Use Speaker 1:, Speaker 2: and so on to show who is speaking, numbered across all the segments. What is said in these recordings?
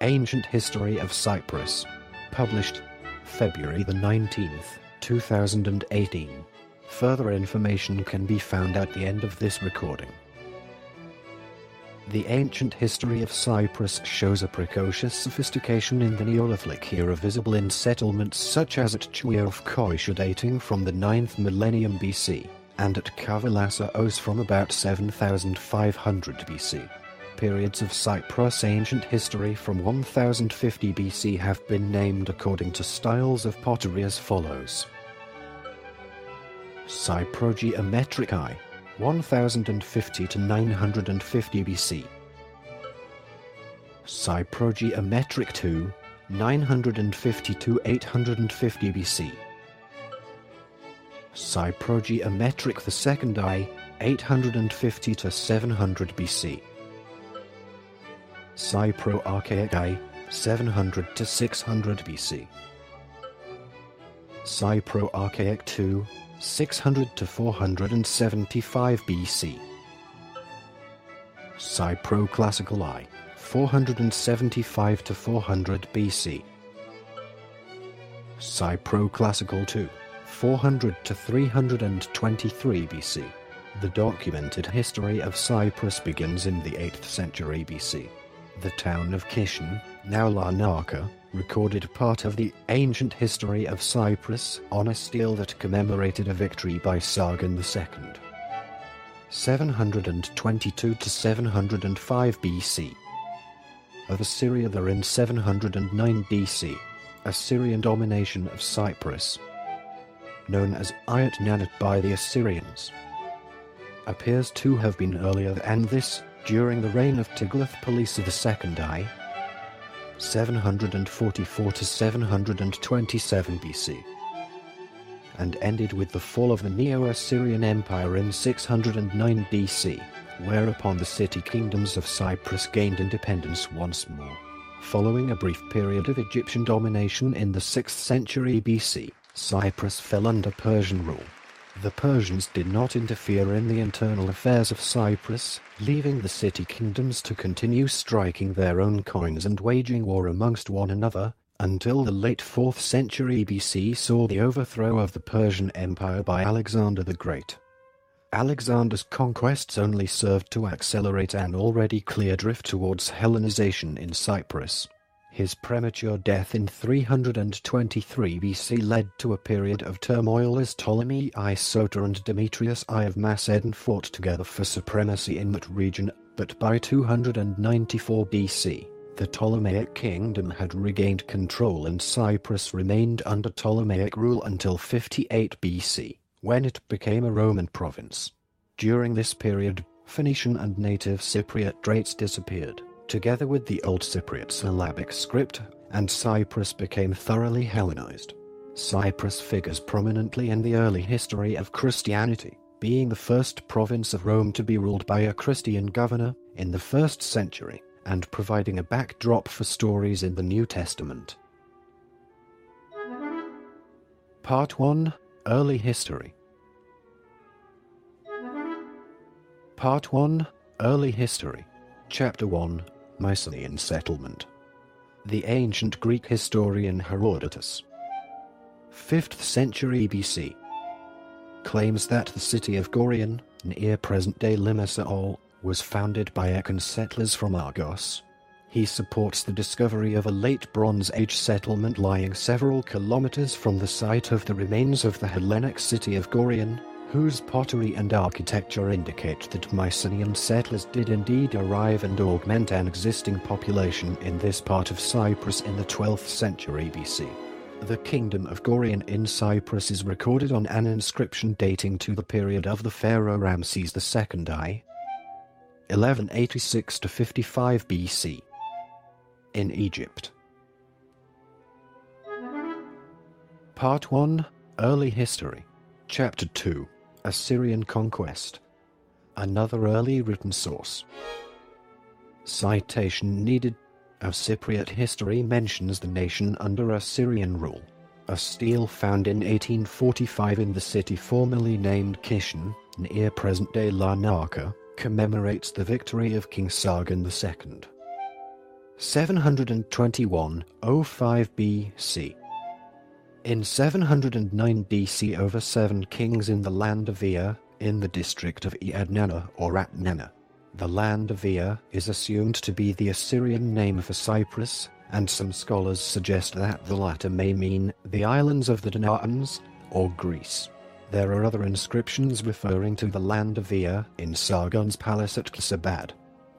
Speaker 1: Ancient History of Cyprus. Published February the 19th, 2018. Further information can be found at the end of this recording. The ancient history of Cyprus shows a precocious sophistication in the Neolithic era visible in settlements such as at Koisha dating from the 9th millennium BC, and at Kavalasaos from about 7500 BC. Periods of Cyprus ancient history from 1050 BC have been named according to styles of pottery as follows. Cyprogeometric I, 1050 to 950 BC. Cyprogeometric II, 950 to 850 BC. Cyprogeometric II I, 850 to 700 BC. Cyproarchaic I, 700 to 600 BC. Cyproarchaic II, 600 to 475 BC. Cyproclassical I, 475 to 400 BC. Cyproclassical II, 400 to 323 BC. The documented history of Cyprus begins in the 8th century BC. The town of Kishan, now Larnaca, recorded part of the ancient history of Cyprus on a stele that commemorated a victory by Sargon II. 722 to 705 BC. Of Assyria there in 709 BC, Assyrian domination of Cyprus, known as Ayat Nanat by the Assyrians, appears to have been earlier than this, during the reign of Tiglath-Pileser II I, 744 to 727 BC, and ended with the fall of the Neo-Assyrian Empire in 609 BC, whereupon the city kingdoms of Cyprus gained independence once more. Following a brief period of Egyptian domination in the 6th century BC, Cyprus fell under Persian rule. The Persians did not interfere in the internal affairs of Cyprus, leaving the city kingdoms to continue striking their own coins and waging war amongst one another, until the late 4th century BC saw the overthrow of the Persian Empire by Alexander the Great. Alexander's conquests only served to accelerate an already clear drift towards Hellenization in Cyprus. His premature death in 323 BC led to a period of turmoil as Ptolemy I Soter and Demetrius I of Macedon fought together for supremacy in that region, but by 294 BC, the Ptolemaic kingdom had regained control and Cyprus remained under Ptolemaic rule until 58 BC, when it became a Roman province. During this period, Phoenician and native Cypriot traits disappeared, together with the Old Cypriot syllabic script, and Cyprus became thoroughly Hellenized. Cyprus figures prominently in the early history of Christianity, being the first province of Rome to be ruled by a Christian governor in the 1st century, and providing a backdrop for stories in the New Testament. Part 1. Early History. Part 1. Early History. Chapter 1. Mycenaean settlement. The ancient Greek historian Herodotus, 5th century BC, claims that the city of Gorion, near present-day Limassol, was founded by Achaean settlers from Argos. He supports the discovery of a late Bronze Age settlement lying several kilometers from the site of the remains of the Hellenic city of Gorion, whose pottery and architecture indicate that Mycenaean settlers did indeed arrive and augment an existing population in this part of Cyprus in the 12th century BC. The kingdom of Gorion in Cyprus is recorded on an inscription dating to the period of the pharaoh Ramses II I, 1186 to 55 BC, in Egypt. Part 1. Early History. Chapter 2. Assyrian Conquest. Another early written source. Citation needed. Of Cypriot history mentions the nation under Assyrian rule. A stele found in 1845 in the city formerly named Kishan, near present-day Larnaca, commemorates the victory of King Sargon II. 721-05 BC. In 709 DC, over 7 kings in the land of Ea, in the district of Eadnana or Atnana. The land of Ea is assumed to be the Assyrian name for Cyprus, and some scholars suggest that the latter may mean the islands of the Danaans or Greece. There are other inscriptions referring to the land of Ea in Sargon's palace at Ksabad.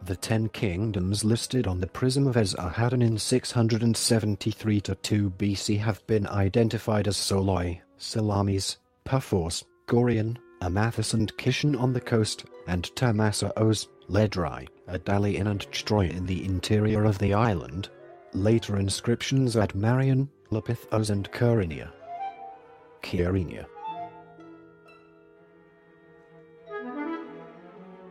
Speaker 1: The 10 kingdoms listed on the Prism of Esarhaddon in 673-2 BC have been identified as Soloi, Salamis, Paphos, Gorion, Amathus and Kishan on the coast, and Tamasos, Ledrai, Adalian and Chtroi in the interior of the island. Later inscriptions at Marion, Lapithos and Kyrenia.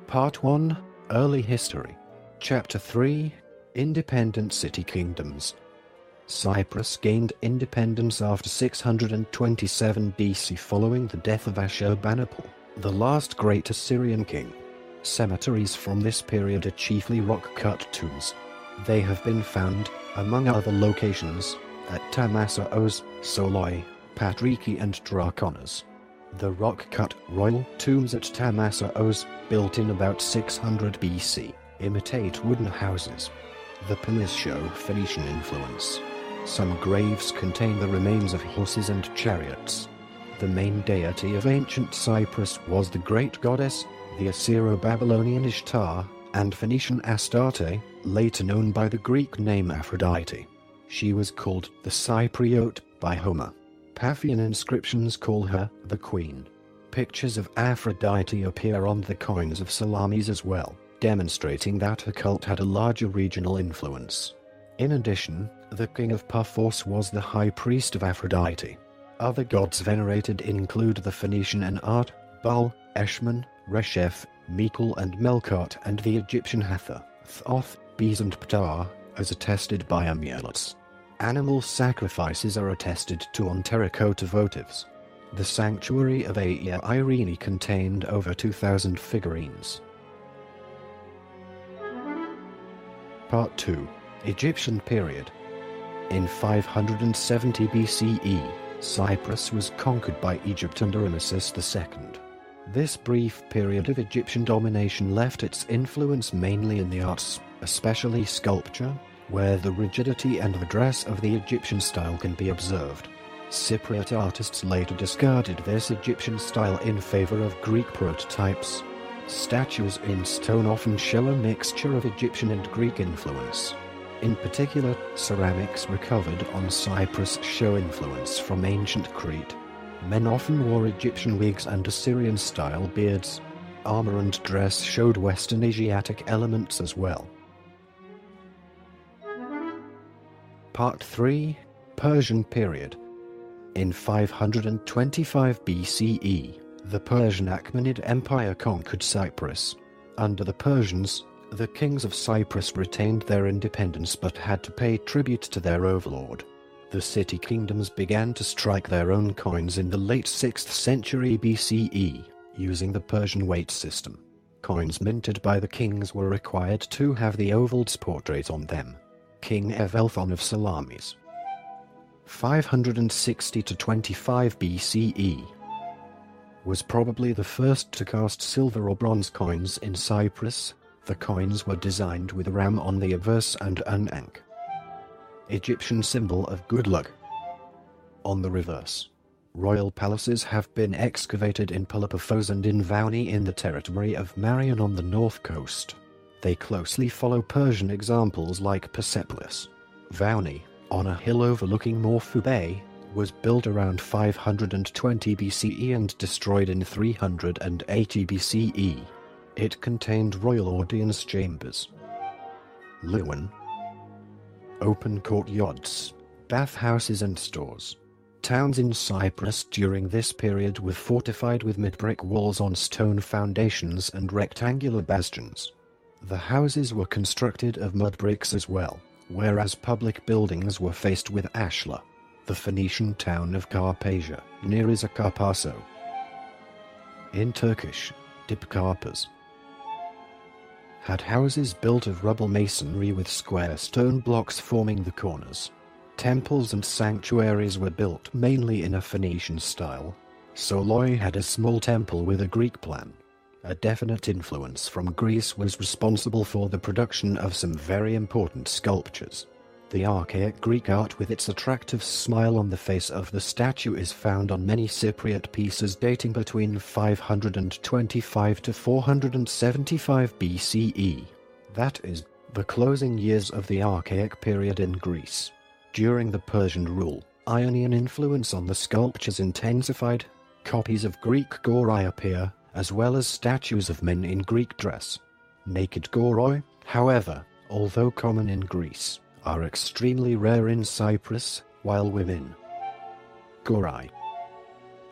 Speaker 1: Part 1, Early History. Chapter 3, Independent City Kingdoms. Cyprus gained independence after 627 DC following the death of Ashurbanipal, the last great Assyrian king. Cemeteries from this period are chiefly rock-cut tombs. They have been found, among other locations, at Tamasos, Soloi, Patriki and Draconas. The rock-cut royal tombs at Tamasos, built in about 600 BC, imitate wooden houses. The pillars show Phoenician influence. Some graves contain the remains of horses and chariots. The main deity of ancient Cyprus was the great goddess, the Assyro-Babylonian Ishtar, and Phoenician Astarte, later known by the Greek name Aphrodite. She was called the Cypriote by Homer. Paphian inscriptions call her the Queen. Pictures of Aphrodite appear on the coins of Salamis as well, demonstrating that her cult had a larger regional influence. In addition, the king of Paphos was the high priest of Aphrodite. Other gods venerated include the Phoenician Enart, Baal, Eshmun, Resheph, Mikul and Melkart, and the Egyptian Hathor, Thoth, Bes and Ptah, as attested by amulets. Animal sacrifices are attested to on terracotta votives. The sanctuary of Aea Irene contained over 2,000 figurines. Part 2. Egyptian period. In 570 BCE, Cyprus was conquered by Egypt under Ramesses II. This brief period of Egyptian domination left its influence mainly in the arts, especially sculpture, where the rigidity and the dress of the Egyptian style can be observed. Cypriot artists later discarded this Egyptian style in favor of Greek prototypes. Statues in stone often show a mixture of Egyptian and Greek influence. In particular, ceramics recovered on Cyprus show influence from ancient Crete. Men often wore Egyptian wigs and Assyrian-style beards. Armor and dress showed Western Asiatic elements as well. Part 3. Persian period. In 525 BCE, the Persian Achaemenid Empire conquered Cyprus. Under the Persians, the kings of Cyprus retained their independence but had to pay tribute to their overlord. The city kingdoms began to strike their own coins in the late 6th century BCE, using the Persian weight system. Coins minted by the kings were required to have the overlord's portrait on them. King Evelthon of Salamis. 560-25 BCE was probably the first to cast silver or bronze coins in Cyprus. The coins were designed with a ram on the obverse and an ankh, Egyptian symbol of good luck, on the reverse. Royal palaces have been excavated in Peloponnese and in Vauni in the territory of Marion on the north coast. They closely follow Persian examples like Persepolis. Vauni, on a hill overlooking Morphu Bay, was built around 520 BCE and destroyed in 380 BCE. It contained royal audience chambers, Luan, open courtyards, bathhouses and stores. Towns in Cyprus during this period were fortified with mid-brick walls on stone foundations and rectangular bastions. The houses were constructed of mud bricks as well, whereas public buildings were faced with ashlar. The Phoenician town of Carpasia, near Izakarpaso. In Turkish, Dipkarpas. had houses built of rubble masonry with square stone blocks forming the corners. Temples and sanctuaries were built mainly in a Phoenician style. Soloi had a small temple with a Greek plan. A definite influence from Greece was responsible for the production of some very important sculptures. The archaic Greek art with its attractive smile on the face of the statue is found on many Cypriot pieces dating between 525 to 475 BCE. That is, the closing years of the Archaic period in Greece. During the Persian rule, Ionian influence on the sculptures intensified. Copies of Greek goroi appear, as well as statues of men in Greek dress. Naked goroi, however, although common in Greece, are extremely rare in Cyprus, while women goroi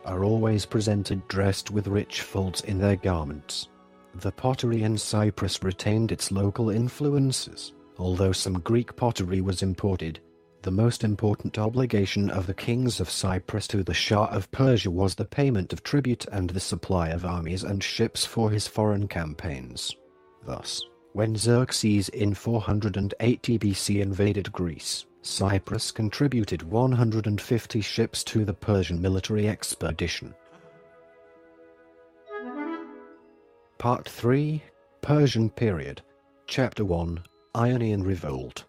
Speaker 1: are always presented dressed with rich folds in their garments. The pottery in Cyprus retained its local influences, although some Greek pottery was imported. The most important obligation of the kings of Cyprus to the Shah of Persia was the payment of tribute and the supply of armies and ships for his foreign campaigns. Thus, when Xerxes in 480 BC invaded Greece, Cyprus contributed 150 ships to the Persian military expedition. Part 3, Persian Period, Chapter 1, Ionian Revolt.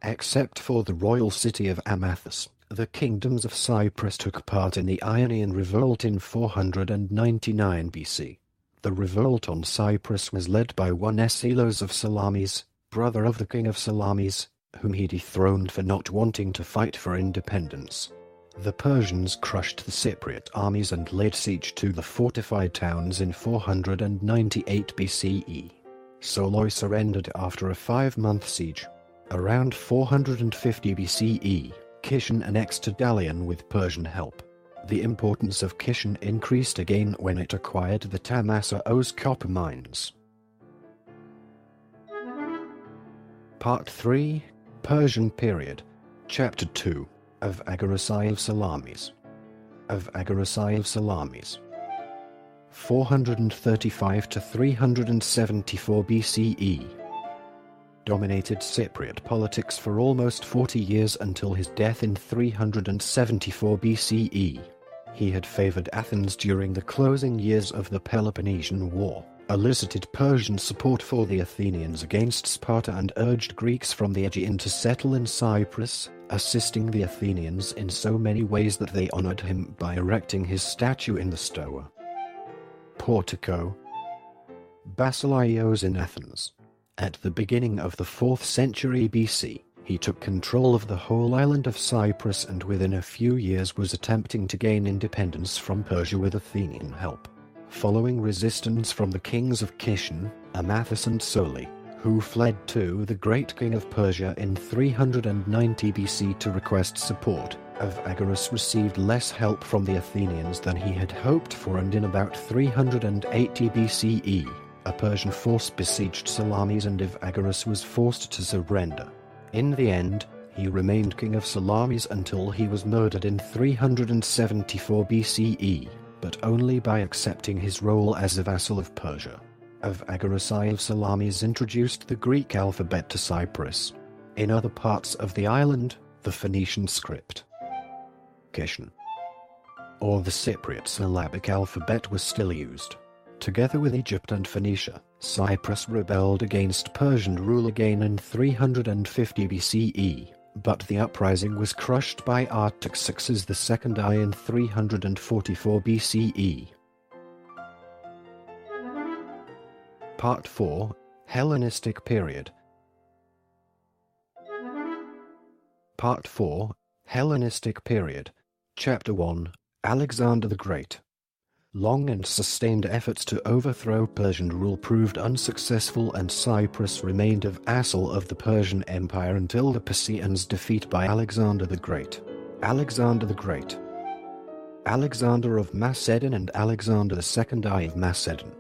Speaker 1: Except for the royal city of Amathus, the kingdoms of Cyprus took part in the Ionian Revolt in 499 BC. The revolt on Cyprus was led by one Asilos of Salamis, brother of the king of Salamis, whom he dethroned for not wanting to fight for independence. The Persians crushed the Cypriot armies and laid siege to the fortified towns in 498 BCE. Soloi surrendered after a 5-month siege. Around 450 BCE, Kishan annexed Dalian with Persian help. The importance of Kishan increased again when it acquired the Tamassos copper mines. Part 3, Persian Period, Chapter 2, of Agarasai of Salamis. Of Agarasai of Salamis. 435 to 374 BCE. Dominated Cypriot politics for almost 40 years until his death in 374 BCE. He had favored Athens during the closing years of the Peloponnesian War, elicited Persian support for the Athenians against Sparta and urged Greeks from the Aegean to settle in Cyprus, assisting the Athenians in so many ways that they honored him by erecting his statue in the Stoa. Portico. Basileios in Athens. At the beginning of the 4th century BC, he took control of the whole island of Cyprus and within a few years was attempting to gain independence from Persia with Athenian help. Following resistance from the kings of Kishan, Amathus and Soli, who fled to the great king of Persia in 390 BC to request support, Avagoras received less help from the Athenians than he had hoped for, and in about 380 BCE, a Persian force besieged Salamis and Avagoras was forced to surrender. In the end, he remained king of Salamis until he was murdered in 374 BCE, but only by accepting his role as a vassal of Persia. Avagoras of Salamis introduced the Greek alphabet to Cyprus. In other parts of the island, the Phoenician script, Kishan, or the Cypriot syllabic alphabet was still used. Together with Egypt and Phoenicia, Cyprus rebelled against Persian rule again in 350 BCE, but the uprising was crushed by Artaxerxes II I in 344 BCE. Part 4, Hellenistic Period. Part 4, Hellenistic Period, Chapter 1, Alexander the Great. Long and sustained efforts to overthrow Persian rule proved unsuccessful, and Cyprus remained a vassal of the Persian Empire until the Persians' defeat by Alexander the Great. Alexander the Great. Alexander of Macedon and Alexander II I of Macedon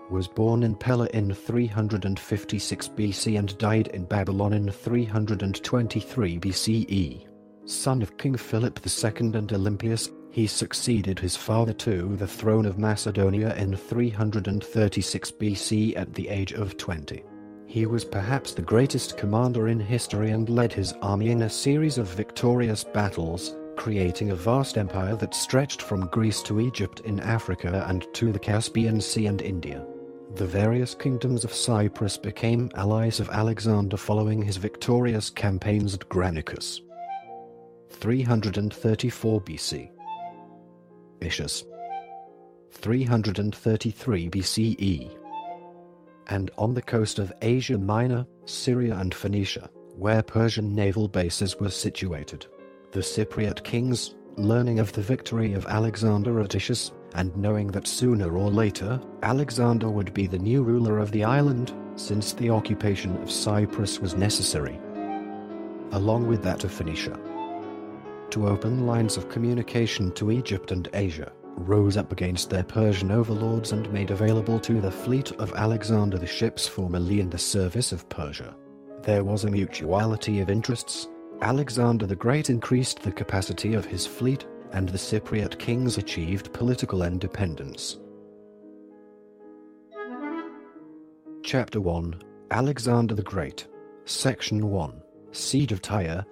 Speaker 1: was born in Pella in 356 BC and died in Babylon in 323 BCE. Son of King Philip II and Olympias, He succeeded his father to the throne of Macedonia in 336 BC at the age of 20. He was perhaps the greatest commander in history and led his army in a series of victorious battles, creating a vast empire that stretched from Greece to Egypt in Africa and to the Caspian Sea and India. The various kingdoms of Cyprus became allies of Alexander following his victorious campaigns at Granicus. 334 BC. Issus. 333 BCE. And on the coast of Asia Minor, Syria and Phoenicia, where Persian naval bases were situated. The Cypriot kings, learning of the victory of Alexander at Issus, and knowing that sooner or later, Alexander would be the new ruler of the island, since the occupation of Cyprus was necessary, along with that of Phoenicia, to open lines of communication to Egypt and Asia, rose up against their Persian overlords and made available to the fleet of Alexander the ships formerly in the service of Persia. There was a mutuality of interests. Alexander the Great increased the capacity of his fleet, and the Cypriot kings achieved political independence. Chapter 1. Alexander the Great. Section 1. Siege of Tyre.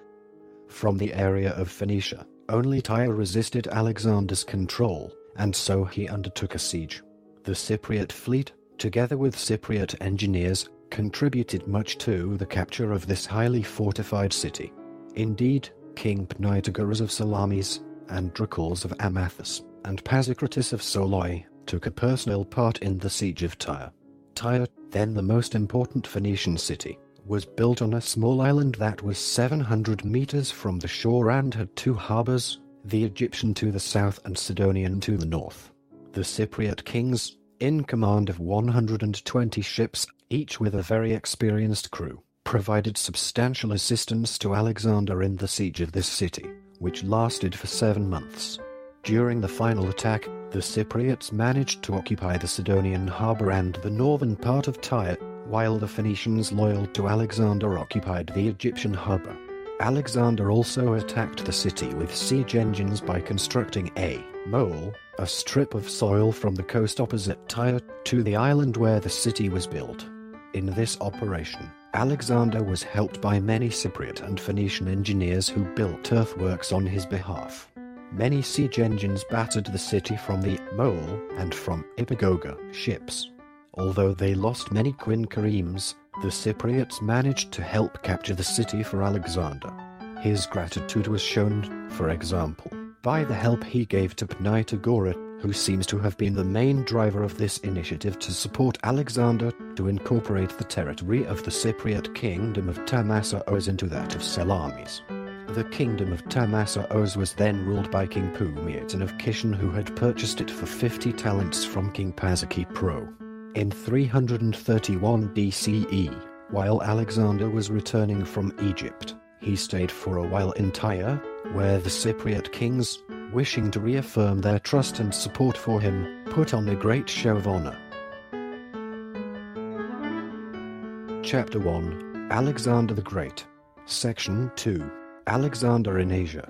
Speaker 1: From the area of Phoenicia, only Tyre resisted Alexander's control, and so he undertook a siege. The Cypriot fleet, together with Cypriot engineers, contributed much to the capture of this highly fortified city. Indeed, King Pnitagoras of Salamis, Androcles of Amathus, and Pasicratus of Soloi took a personal part in the siege of Tyre. Tyre, then the most important Phoenician city, was built on a small island that was 700 meters from the shore and had two harbors, the Egyptian to the south and Sidonian to the north. The Cypriot kings, in command of 120 ships, each with a very experienced crew, provided substantial assistance to Alexander in the siege of this city, which lasted for 7 months. During the final attack, the Cypriots managed to occupy the Sidonian harbor and the northern part of Tyre, while the Phoenicians loyal to Alexander occupied the Egyptian harbor. Alexander also attacked the city with siege engines by constructing a mole, a strip of soil from the coast opposite Tyre, to the island where the city was built. In this operation, Alexander was helped by many Cypriot and Phoenician engineers who built earthworks on his behalf. Many siege engines battered the city from the mole and from Ipagoga ships. Although they lost many quinqueremes, the Cypriots managed to help capture the city for Alexander. His gratitude was shown, for example, by the help he gave to Pnitagoras, who seems to have been the main driver of this initiative to support Alexander to incorporate the territory of the Cypriot kingdom of Tamassos into that of Salamis. The kingdom of Tamassos was then ruled by King Pumiaton of Kishan, who had purchased it for 50 talents from King Pasakipro. In 331 BCE, while Alexander was returning from Egypt, he stayed for a while in Tyre, where the Cypriot kings, wishing to reaffirm their trust and support for him, put on a great show of honor. Chapter 1. Alexander the Great. Section 2. Alexander in Asia.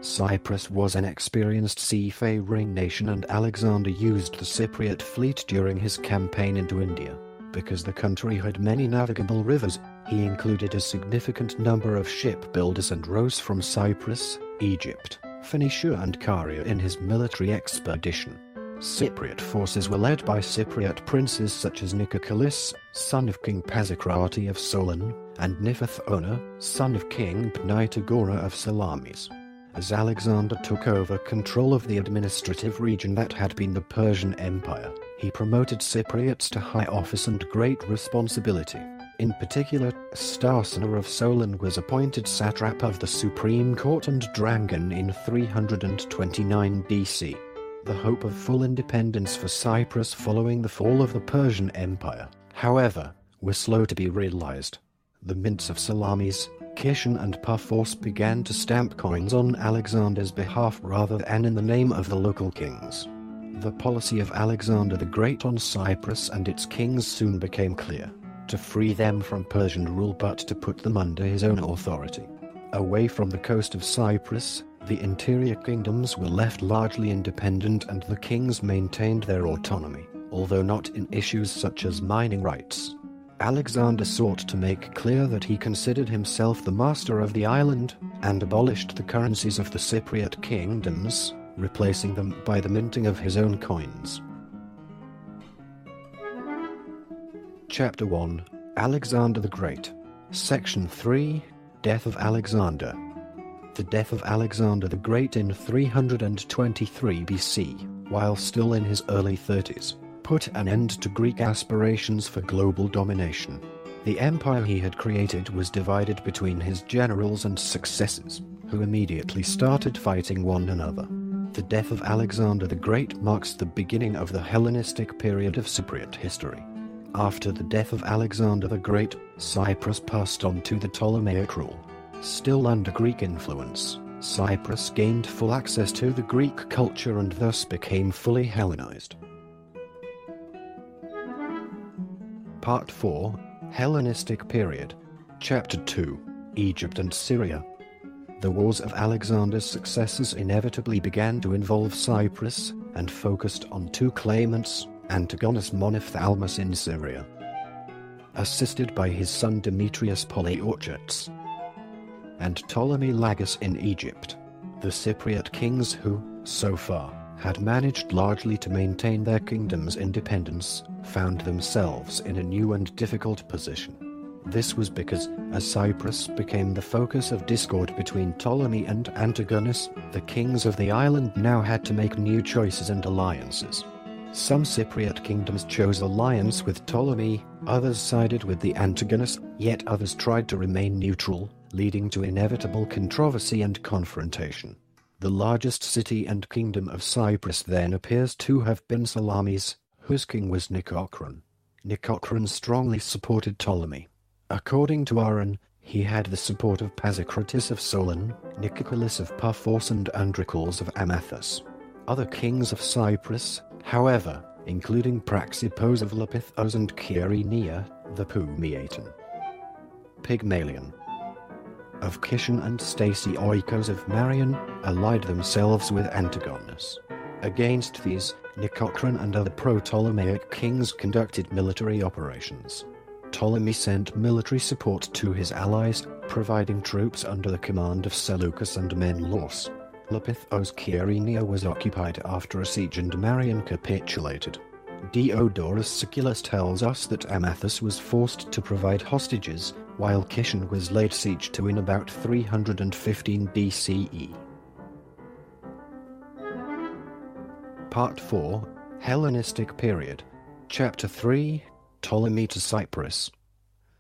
Speaker 1: Cyprus was an experienced seafaring nation, and Alexander used the Cypriot fleet during his campaign into India. Because the country had many navigable rivers, he included a significant number of shipbuilders and rose from Cyprus, Egypt, Phoenicia and Caria in his military expedition. Cypriot forces were led by Cypriot princes such as Nikocolis, son of King Pasicrati of Solon, and Niphathona, son of King Pnitagoras of Salamis. As Alexander took over control of the administrative region that had been the Persian Empire, he promoted Cypriots to high office and great responsibility. In particular, Stasina of Solon was appointed satrap of the Supreme Court and Dragon in 329 BC. The hope of full independence for Cyprus following the fall of the Persian Empire, however, was slow to be realized. The mints of Salamis, Kishan and Paphos began to stamp coins on Alexander's behalf rather than in the name of the local kings. The policy of Alexander the Great on Cyprus and its kings soon became clear: to free them from Persian rule but to put them under his own authority. Away from the coast of Cyprus, the interior kingdoms were left largely independent and the kings maintained their autonomy, although not in issues such as mining rights. Alexander sought to make clear that he considered himself the master of the island, and abolished the currencies of the Cypriot kingdoms, replacing them by the minting of his own coins. Chapter 1. Alexander the Great. Section 3. Death of Alexander. The death of Alexander the Great in 323 BC, while still in his early 30s, put an end to Greek aspirations for global domination. The empire he had created was divided between his generals and successors, who immediately started fighting one another. The death of Alexander the Great marks the beginning of the Hellenistic period of Cypriot history. After the death of Alexander the Great, Cyprus passed on to the Ptolemaic rule. Still under Greek influence, Cyprus gained full access to the Greek culture and thus became fully Hellenized. Part 4. Hellenistic period. Chapter 2. Egypt and Syria. The wars of Alexander's successors inevitably began to involve Cyprus, and focused on two claimants, Antigonus Monophthalmus in Syria, assisted by his son Demetrius Poliorcetes, and Ptolemy Lagus in Egypt. The Cypriot kings who, so far, had managed largely to maintain their kingdom's independence, found themselves in a new and difficult position. This was because, as Cyprus became the focus of discord between Ptolemy and Antigonus, the kings of the island now had to make new choices and alliances. Some Cypriot kingdoms chose alliance with Ptolemy, others sided with the Antigonus, yet others tried to remain neutral, leading to inevitable controversy and confrontation. The largest city and kingdom of Cyprus then appears to have been Salamis, whose king was Nicocran. Nicocran strongly supported Ptolemy. According to Aaron, he had the support of Pasicrates of Solon, Nicopolis of Paphos and Androcles of Amathus. Other kings of Cyprus, however, including Praxippos of Lapithos and Kyrenia, the Pumiatan, Pygmalion of Kishon and Stacyoikos of Marion, allied themselves with Antigonus. Against these, Nicocran and other pro-Ptolemaic kings conducted military operations. Ptolemy sent military support to his allies, providing troops under the command of Seleucus and Menelaus. Lapithos Kyrenia was occupied after a siege and Marion capitulated. Diodorus Siculus tells us that Amathus was forced to provide hostages, while Kishon was laid siege to in about 315 BCE. Part 4. Hellenistic period. Chapter 3. Ptolemy to Cyprus.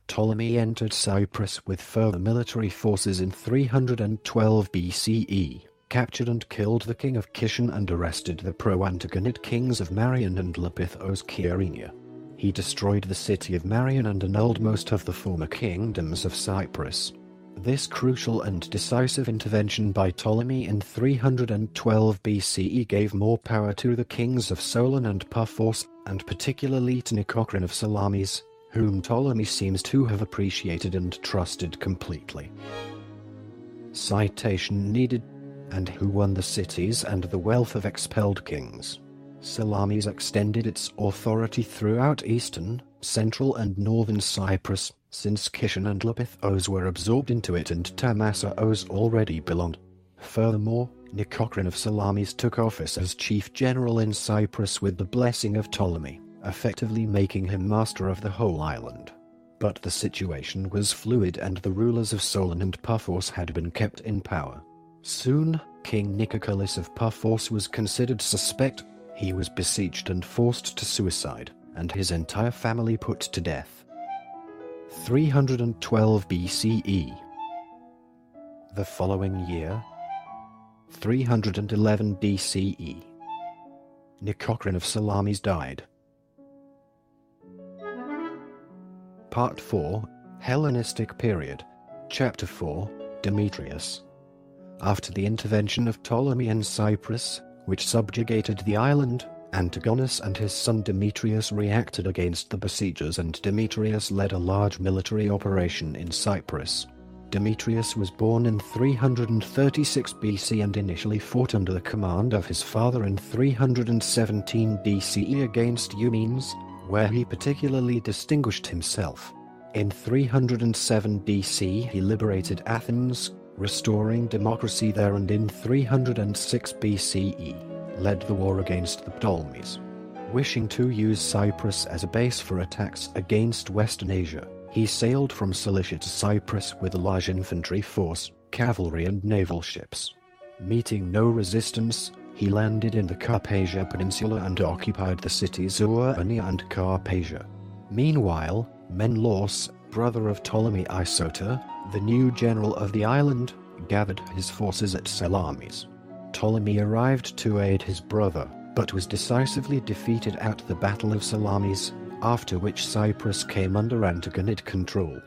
Speaker 1: Ptolemy entered Cyprus with further military forces in 312 BCE, captured and killed the king of Kishon and arrested the pro-Antigonid kings of Marion and Lapithos Kyrenia. He destroyed the city of Marion and annulled most of the former kingdoms of Cyprus. This crucial and decisive intervention by Ptolemy in 312 BCE gave more power to the kings of Solon and Paphos, and particularly to Nicocran of Salamis, whom Ptolemy seems to have appreciated and trusted completely. Citation needed. And who won the cities and the wealth of expelled kings. Salamis extended its authority throughout eastern, central and northern Cyprus, since Kishon and Lapithos were absorbed into it and Tamassos already belonged. Furthermore, Nicocran of Salamis took office as chief general in Cyprus with the blessing of Ptolemy, effectively making him master of the whole island. But the situation was fluid and the rulers of Solon and Paphos had been kept in power. Soon, King Nicopolis of Paphos was considered suspect. He was besieged and forced to suicide, and his entire family put to death. 312 BCE. The following year, 311 BCE, Nicocran of Salamis died. Part 4. Hellenistic period. Chapter 4. Demetrius. After the intervention of Ptolemy in Cyprus, which subjugated the island, Antigonus and his son Demetrius reacted against the besiegers and Demetrius led a large military operation in Cyprus. Demetrius was born in 336 BC and initially fought under the command of his father in 317 BCE against Eumenes, where he particularly distinguished himself. In 307 BC he liberated Athens, restoring democracy there, and in 306 BCE led the war against the Ptolemies. Wishing to use Cyprus as a base for attacks against Western Asia, he sailed from Cilicia to Cyprus with a large infantry force, cavalry and naval ships. Meeting no resistance, he landed in the Carpathia Peninsula and occupied the cities Ionia and Carpathia. Meanwhile, Menelaus, brother of Ptolemy Isoter, the new general of the island, gathered his forces at Salamis. Ptolemy arrived to aid his brother, but was decisively defeated at the Battle of Salamis, after which Cyprus came under Antigonid control.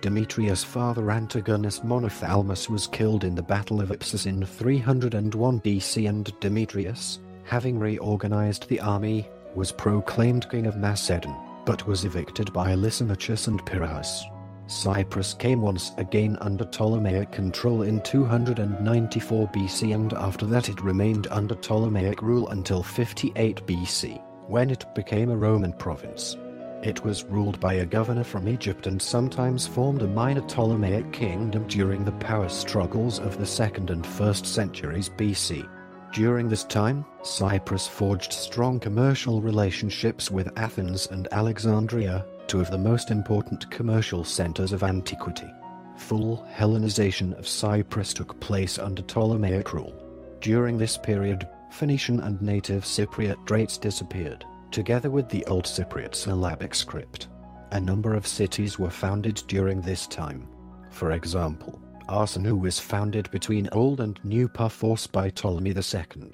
Speaker 1: Demetrius' father Antigonus Monophthalmus was killed in the Battle of Ipsus in 301 BC, and Demetrius, having reorganized the army, was proclaimed king of Macedon, but was evicted by Lysimachus and Pyrrhus. Cyprus came once again under Ptolemaic control in 294 BC, and after that it remained under Ptolemaic rule until 58 BC, when it became a Roman province. It was ruled by a governor from Egypt and sometimes formed a minor Ptolemaic kingdom during the power struggles of the 2nd and 1st centuries BC. During this time, Cyprus forged strong commercial relationships with Athens and Alexandria, two of the most important commercial centers of antiquity. Full Hellenization of Cyprus took place under Ptolemaic rule. During this period, Phoenician and native Cypriot traits disappeared, together with the Old Cypriot syllabic script. A number of cities were founded during this time. For example, Arsinoe was founded between Old and New Paphos by Ptolemy II.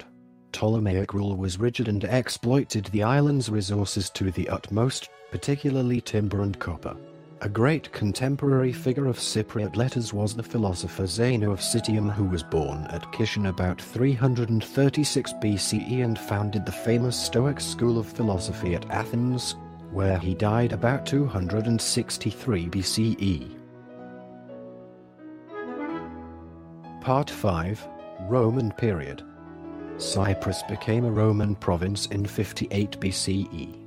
Speaker 1: Ptolemaic rule was rigid and exploited the island's resources to the utmost, particularly timber and copper. A great contemporary figure of Cypriot letters was the philosopher Zeno of Citium, who was born at Kish about 336 BCE and founded the famous Stoic school of philosophy at Athens, where he died about 263 BCE. Part 5. Roman period. Cyprus became a Roman province in 58 BCE.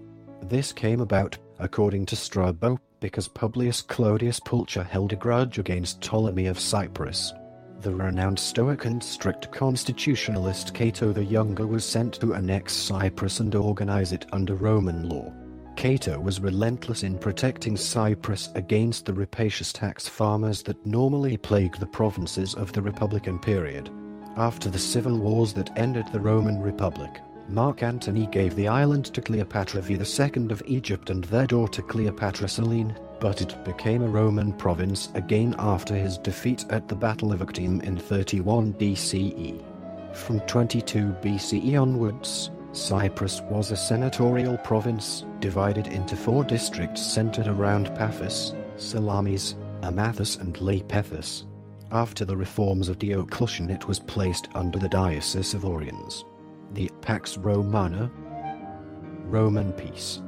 Speaker 1: This came about, according to Strabo, because Publius Clodius Pulcher held a grudge against Ptolemy of Cyprus. The renowned Stoic and strict constitutionalist Cato the Younger was sent to annex Cyprus and organize it under Roman law. Cato was relentless in protecting Cyprus against the rapacious tax farmers that normally plagued the provinces of the Republican period. After the civil wars that ended the Roman Republic, Mark Antony gave the island to Cleopatra II of Egypt and their daughter Cleopatra Selene, but it became a Roman province again after his defeat at the Battle of Actium in 31 BCE. From 22 BCE onwards, Cyprus was a senatorial province, divided into 4 districts centered around Paphos, Salamis, Amathus and Lepethus. After the reforms of Diocletian it was placed under the Diocese of Oriens. The Pax Romana, Roman peace,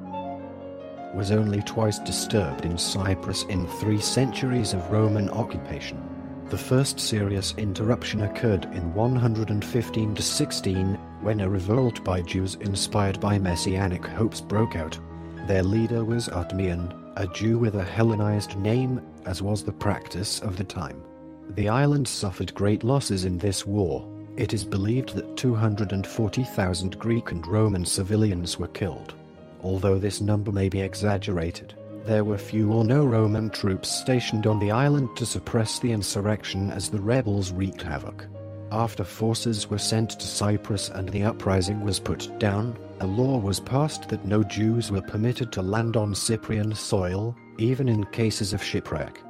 Speaker 1: was only twice disturbed in Cyprus in 3 centuries of Roman occupation. The first serious interruption occurred in 115–16, when a revolt by Jews inspired by messianic hopes broke out. Their leader was Artemion, a Jew with a Hellenized name, as was the practice of the time. The island suffered great losses in this war. It is believed that 240,000 Greek and Roman civilians were killed. Although this number may be exaggerated, there were few or no Roman troops stationed on the island to suppress the insurrection as the rebels wreaked havoc. After forces were sent to Cyprus and the uprising was put down, a law was passed that no Jews were permitted to land on Cyprian soil, even in cases of shipwreck.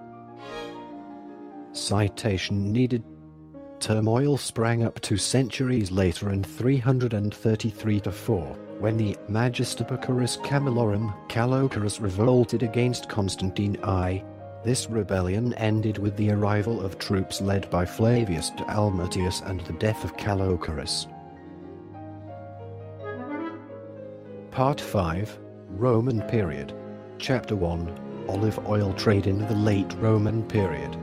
Speaker 1: Citation needed. Turmoil sprang up 2 centuries later in 333–4, when the Magistipacorus Camelorum Calocarus revolted against Constantine I. This rebellion ended with the arrival of troops led by Flavius Dalmatius and the death of Calocarus. Part 5. Roman period. Chapter 1. Olive oil trade in the late Roman period.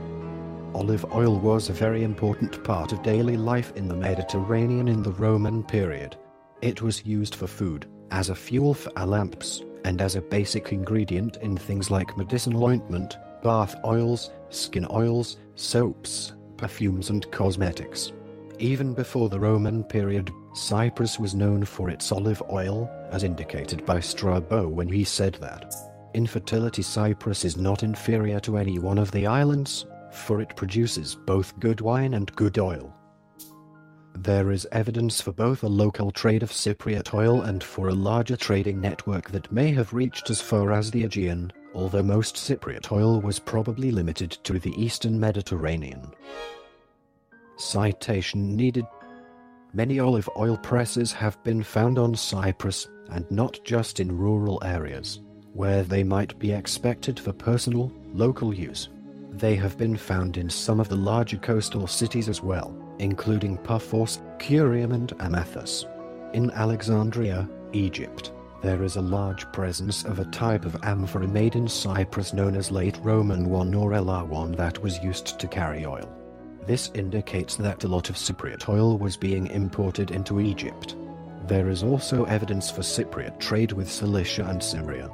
Speaker 1: Olive oil was a very important part of daily life in the Mediterranean in the Roman period. It was used for food, as a fuel for lamps, and as a basic ingredient in things like medicinal ointment, bath oils, skin oils, soaps, perfumes and cosmetics. Even before the Roman period, Cyprus was known for its olive oil, as indicated by Strabo when he said that, "In fertility Cyprus is not inferior to any one of the islands, for it produces both good wine and good oil." There is evidence for both a local trade of Cypriot oil and for a larger trading network that may have reached as far as the Aegean, although most Cypriot oil was probably limited to the eastern Mediterranean. Citation needed. Many olive oil presses have been found on Cyprus, and not just in rural areas, where they might be expected for personal, local use. They have been found in some of the larger coastal cities as well, including Paphos, Curium and Amathus. In Alexandria, Egypt, there is a large presence of a type of amphorae made in Cyprus known as late Roman I or LR1 that was used to carry oil. This indicates that a lot of Cypriot oil was being imported into Egypt. There is also evidence for Cypriot trade with Cilicia and Syria.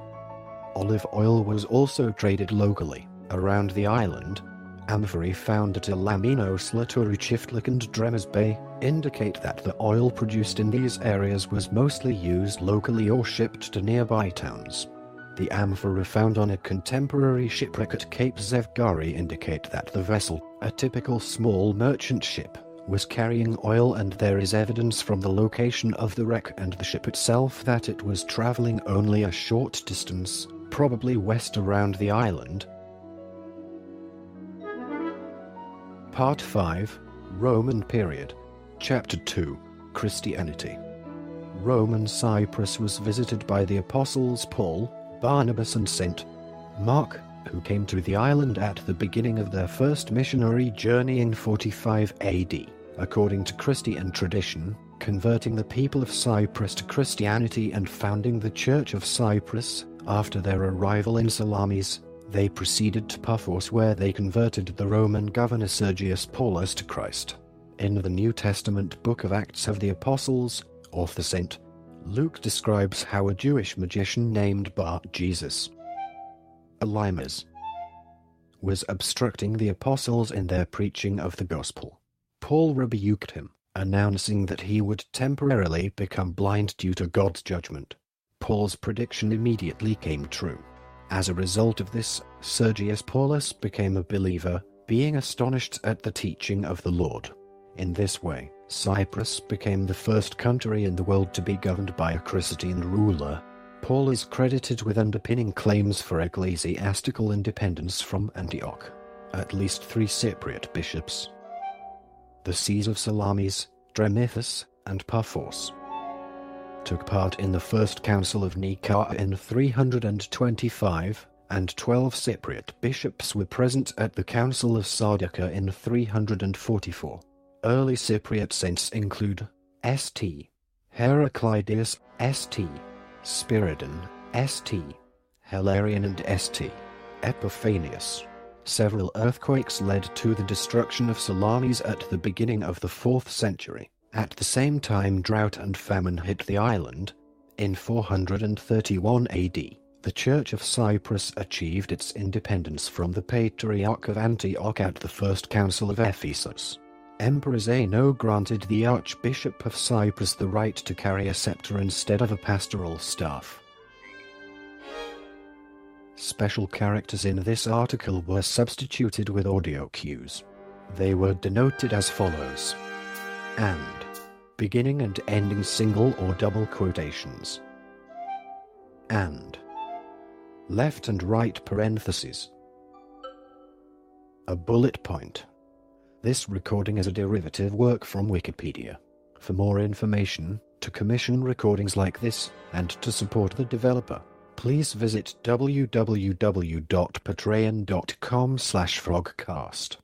Speaker 1: Olive oil was also traded locally, around the island. Amphorae found at Elaminos, Latourichiflik and Dremes Bay indicate that the oil produced in these areas was mostly used locally or shipped to nearby towns. The amphorae found on a contemporary shipwreck at Cape Zevgari indicate that the vessel, a typical small merchant ship, was carrying oil, and there is evidence from the location of the wreck and the ship itself that it was traveling only a short distance, probably west around the island. Part 5, Roman Period, Chapter 2, Christianity. Roman Cyprus was visited by the apostles Paul, Barnabas and St. Mark, who came to the island at the beginning of their first missionary journey in 45 AD, according to Christian tradition, converting the people of Cyprus to Christianity and founding the Church of Cyprus. After their arrival in Salamis, they proceeded to Paphos, where they converted the Roman governor Sergius Paulus to Christ. In the New Testament book of Acts of the Apostles, author St. Luke describes how a Jewish magician named Bar-Jesus, Elymas, was obstructing the apostles in their preaching of the gospel. Paul rebuked him, announcing that he would temporarily become blind due to God's judgment. Paul's prediction immediately came true. As a result of this, Sergius Paulus became a believer, being astonished at the teaching of the Lord. In this way, Cyprus became the first country in the world to be governed by a Christian ruler. Paul is credited with underpinning claims for ecclesiastical independence from Antioch. At least 3 Cypriot bishops, the sees of Salamis, Dremithus, and Paphos, took part in the First Council of Nicaea in 325, and 12 Cypriot bishops were present at the Council of Sardica in 344. Early Cypriot saints include St. Heraclidius, St. Spiridon, St. Hilarion and St. Epiphanius. Several earthquakes led to the destruction of Salamis at the beginning of the 4th century. At the same time, drought and famine hit the island. In 431 AD, the Church of Cyprus achieved its independence from the Patriarch of Antioch at the First Council of Ephesus. Emperor Zeno granted the Archbishop of Cyprus the right to carry a scepter instead of a pastoral staff. Special characters in this article were substituted with audio cues. They were denoted as follows: and, beginning and ending single or double quotations, and, left and right parentheses, a bullet point. This recording is a derivative work from Wikipedia. For more information, to commission recordings like this, and to support the developer, please visit www.patreon.com/frogcast.